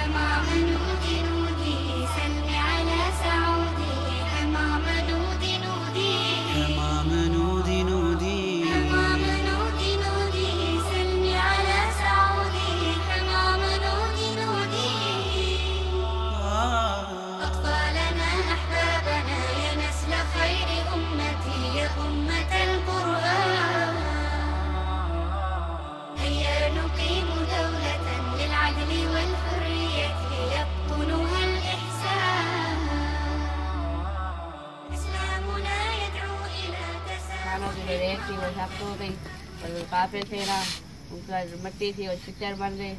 حمام نودي نودي سلمي على سعودي حمام نودي نودي حمام نودي نودي حمام نودي نودي سلمي على سعودي حمام نودي نودي أطفالنا أحبابنا يا نسل خير أمتي يا أمة القرآن هيا نقيم دولة للعدل والحرية يبطنها الإحسان إسلامنا يدعو إلى खाना जो रेत थी वो साफ हो गई और काफे थे ना उनका मिट्टी थी और चिच्चर बन गए।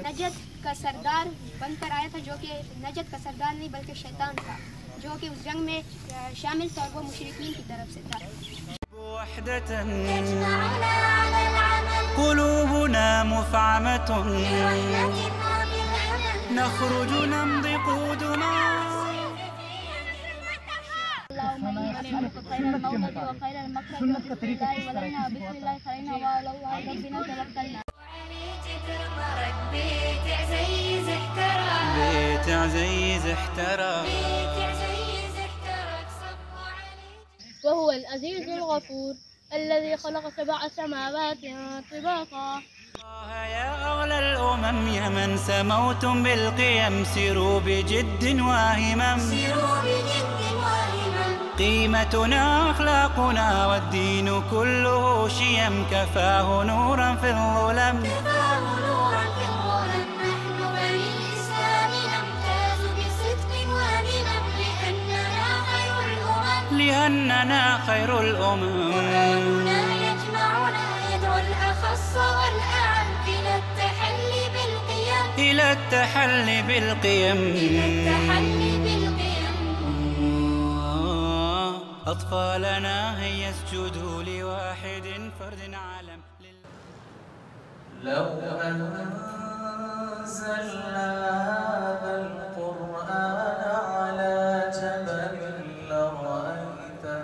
नजद का सरदार बनकर आया था जो कि नजद का सरदार नहीं बल्कि शैतान था जो कि उस जंग में शामिल था और वो मुशरिकीन की तरफ से था। وحدة يجمعنا على العمل قلوبنا مفعمة برحمة وبالأمل نخرج نمضي قودما اللهم إنا نسألك خير المولد وخير المخرج وبسم الله ولينا بسم الله خلينا وعلى الله ربنا توكلنا. وعلي جدر مرد بيت عزيز احترق بيت عزيز احترق بيت عزيز احترق صبوا علي وهو العزيز الغفور الذي خلق 7 سماوات طباقا. يا أغلى الأمم يا من سموتم بالقيم سيروا بجد وهمم سيروا بجد وهمم قيمتنا أخلاقنا والدين كله شيم كفاه نورا في الظلم كفاه نورا في الظلم نحن بني الإسلام نمتاز بصدق وهمم لأننا خير الأمم قرآننا يجمعنا يدعو الأخص والأعم إلى التحلي بالقيم إلى التحلي بالقيم أطفالنا هيا اسجدوا لواحد فرد علم لو أنزلنا هذا القرآن على جبل لرأيته